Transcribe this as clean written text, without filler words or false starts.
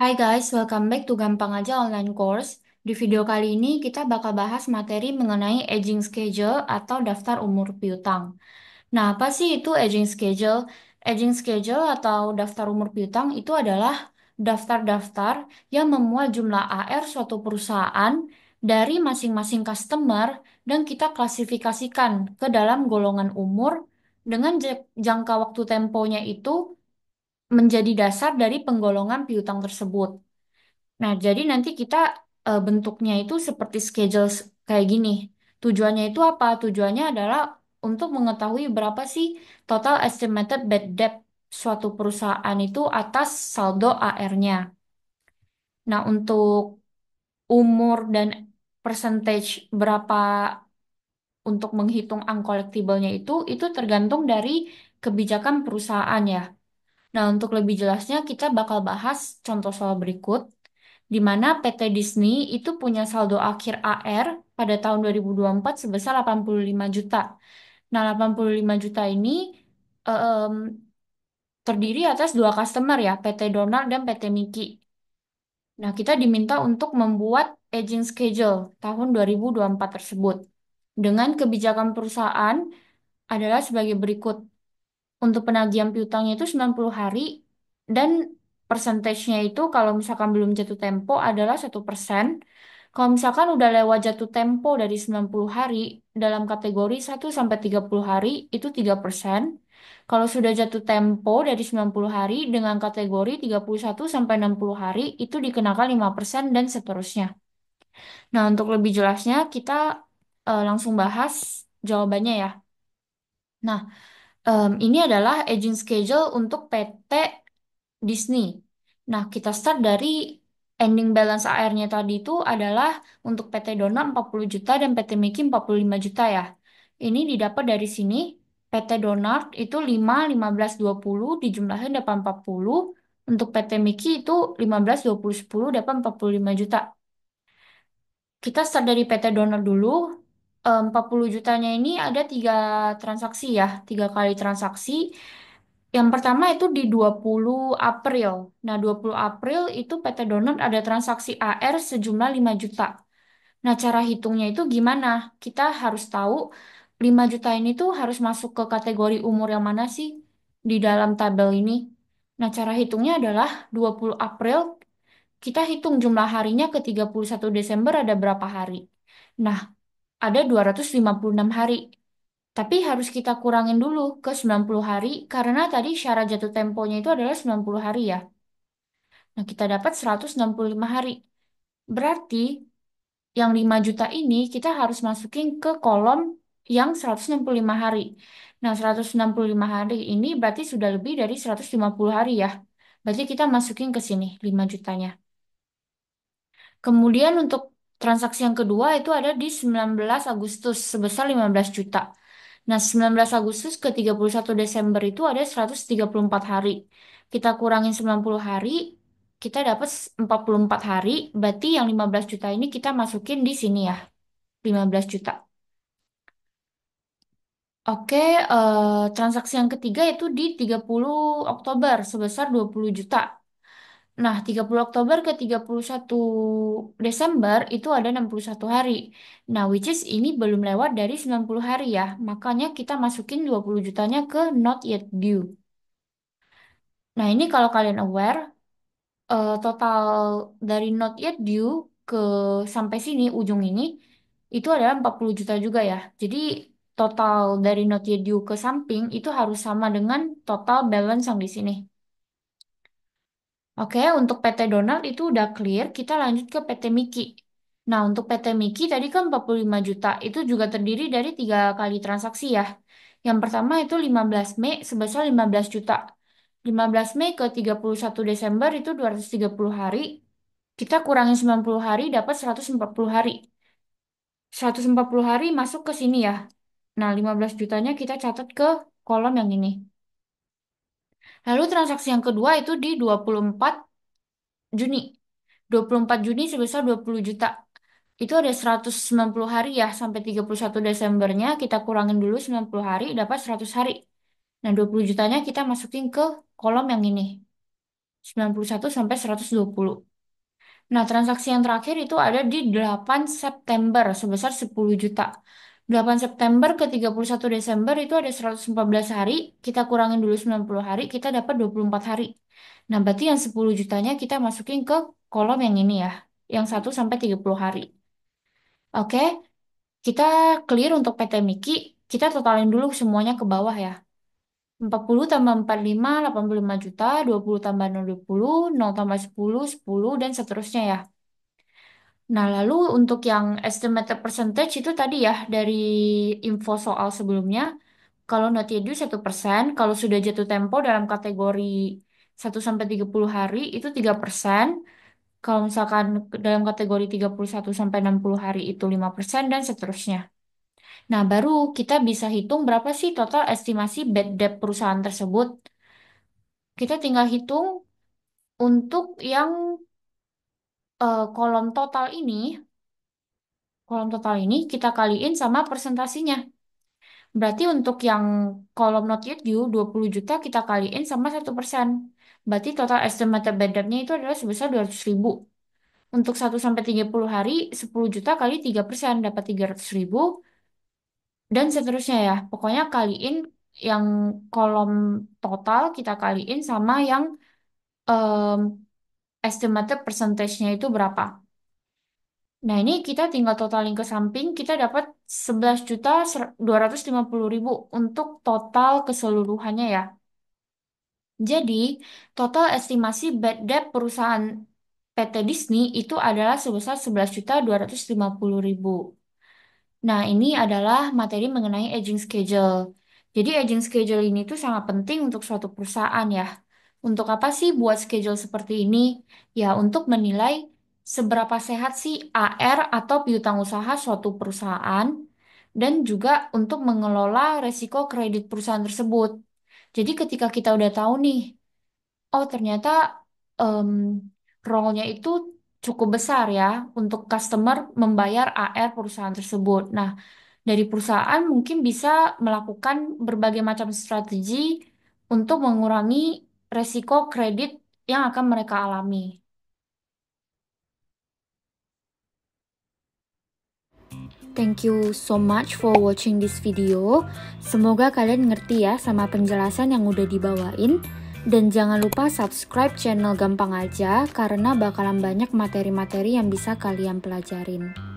Hai guys, welcome back to Gampang Aja Online Course. Di video kali ini kita bakal bahas materi mengenai aging schedule atau daftar umur piutang. Nah, apa sih itu aging schedule? Aging schedule atau daftar umur piutang itu adalah daftar-daftar yang memuat jumlah AR suatu perusahaan dari masing-masing customer dan kita klasifikasikan ke dalam golongan umur dengan jangka waktu temponya itu menjadi dasar dari penggolongan piutang tersebut. Nah, jadi nanti kita bentuknya itu seperti schedule kayak gini. Tujuannya itu apa? Tujuannya adalah untuk mengetahui berapa sih total estimated bad debt suatu perusahaan itu atas saldo AR-nya. Nah, untuk umur dan percentage berapa untuk menghitung uncollectible-nya itu tergantung dari kebijakan perusahaan ya. Nah, untuk lebih jelasnya kita bakal bahas contoh soal berikut, di mana PT Disney itu punya saldo akhir AR pada tahun 2024 sebesar 85 juta. Nah, 85 juta ini em, terdiri atas dua customer ya, PT Donald dan PT Mickey. Nah, kita diminta untuk membuat aging schedule tahun 2024 tersebut. Dengan kebijakan perusahaan adalah sebagai berikut. Untuk penagihan piutangnya itu 90 hari dan persentasenya itu kalau misalkan belum jatuh tempo adalah 1%. Kalau misalkan udah lewat jatuh tempo dari 90 hari dalam kategori 1 sampai 30 hari itu 3%. Kalau sudah jatuh tempo dari 90 hari dengan kategori 31 sampai 60 hari itu dikenakan 5% dan seterusnya. Nah, untuk lebih jelasnya kita langsung bahas jawabannya ya. Nah, ini adalah aging schedule untuk PT Disney. Nah, kita start dari ending balance AR-nya tadi itu adalah untuk PT Dona 40 juta dan PT Mickey 45 juta ya. Ini didapat dari sini. PT Donat itu 5, 15, 20 dijumlahin dapat 40. Untuk PT Mickey itu 15, 20, 10 dapat 45 juta. Kita start dari PT Donat dulu. 40 jutanya ini ada tiga transaksi ya, tiga kali transaksi. Yang pertama itu di 20 April. Nah, 20 April itu PT Donut ada transaksi AR sejumlah 5 juta. Nah, cara hitungnya itu gimana? Kita harus tahu 5 juta ini tuh harus masuk ke kategori umur yang mana sih di dalam tabel ini. Nah, cara hitungnya adalah 20 April, kita hitung jumlah harinya ke 31 Desember ada berapa hari. Nah, ada 256 hari. Tapi harus kita kurangin dulu ke 90 hari karena tadi syarat jatuh temponya itu adalah 90 hari ya. Nah, kita dapat 165 hari. Berarti yang 5 juta ini kita harus masukin ke kolom yang 165 hari. Nah, 165 hari ini berarti sudah lebih dari 150 hari ya. Berarti kita masukin ke sini 5 jutanya. Kemudian untuk transaksi yang kedua itu ada di 19 Agustus sebesar 15 juta. Nah, 19 Agustus ke 31 Desember itu ada 134 hari. Kita kurangin 90 hari, kita dapat 44 hari. Berarti yang 15 juta ini kita masukin di sini ya, 15 juta. Oke, transaksi yang ketiga itu di 30 Oktober sebesar 20 juta. Nah, 30 Oktober ke 31 Desember itu ada 61 hari. Nah, which is ini belum lewat dari 90 hari ya. Makanya kita masukin 20 jutanya ke not yet due. Nah, ini kalau kalian aware, total dari not yet due ke sampai sini, ujung ini, itu adalah 40 juta juga ya. Jadi, total dari not yet due ke samping itu harus sama dengan total balance yang di sini. Oke, untuk PT Donald itu udah clear, kita lanjut ke PT Miki. Nah, untuk PT Miki tadi kan 45 juta, itu juga terdiri dari tiga kali transaksi ya. Yang pertama itu 15 Mei sebesar 15 juta. 15 Mei ke 31 Desember itu 230 hari. Kita kurangin 90 hari dapat 140 hari. 140 hari masuk ke sini ya. Nah, 15 jutanya kita catat ke kolom yang ini. Lalu transaksi yang kedua itu di 24 Juni. 24 Juni sebesar 20 juta. Itu ada 190 hari ya, sampai 31 Desembernya kita kurangin dulu 90 hari, dapat 100 hari. Nah, 20 jutanya kita masukin ke kolom yang ini. 91 sampai 120. Nah, transaksi yang terakhir itu ada di 8 September sebesar 10 juta. 8 September ke 31 Desember itu ada 114 hari, kita kurangin dulu 90 hari, kita dapat 24 hari. Nah, berarti yang 10 jutanya kita masukin ke kolom yang ini ya, yang 1 sampai 30 hari. Oke, kita clear untuk PT Miki, kita totalin dulu semuanya ke bawah ya. 40 tambah 45, 85 juta, 20 tambah 0, 20, 0 tambah 10, 10, dan seterusnya ya. Nah, lalu untuk yang estimated percentage itu tadi ya, dari info soal sebelumnya, kalau not yet due 1%, kalau sudah jatuh tempo dalam kategori 1 sampai 30 hari itu 3%, kalau misalkan dalam kategori 31 sampai 60 hari itu 5% dan seterusnya. Nah, baru kita bisa hitung berapa sih total estimasi bad debt perusahaan tersebut. Kita tinggal hitung untuk yang kolom total ini, kita kaliin sama presentasinya. Berarti untuk yang kolom not yet due 20 juta kita kaliin sama 1%. Berarti total estimated bad debt-nya itu adalah sebesar 200 ribu. Untuk 1 sampai 30 hari 10 juta kali 3% dapat 300 ribu. Dan seterusnya ya. Pokoknya kaliin yang kolom total kita kaliin sama yang em, estimated percentage-nya itu berapa. Nah, ini kita tinggal totalin ke samping, kita dapat 11.250.000 untuk total keseluruhannya ya. Jadi, total estimasi bad debt perusahaan PT Disney itu adalah sebesar 11.250.000. Nah, ini adalah materi mengenai aging schedule. Jadi, aging schedule ini tuh sangat penting untuk suatu perusahaan ya. Untuk apa sih buat schedule seperti ini? Ya, untuk menilai seberapa sehat sih AR atau piutang usaha suatu perusahaan dan juga untuk mengelola resiko kredit perusahaan tersebut. Jadi, ketika kita udah tahu nih, oh ternyata em, role-nya itu cukup besar ya untuk customer membayar AR perusahaan tersebut. Nah, dari perusahaan mungkin bisa melakukan berbagai macam strategi untuk mengurangi resiko kredit yang akan mereka alami. Thank you so much for watching this video. Semoga kalian ngerti ya sama penjelasan yang udah dibawain. Dan jangan lupa subscribe channel Gampang Aja karena bakalan banyak materi-materi yang bisa kalian pelajarin.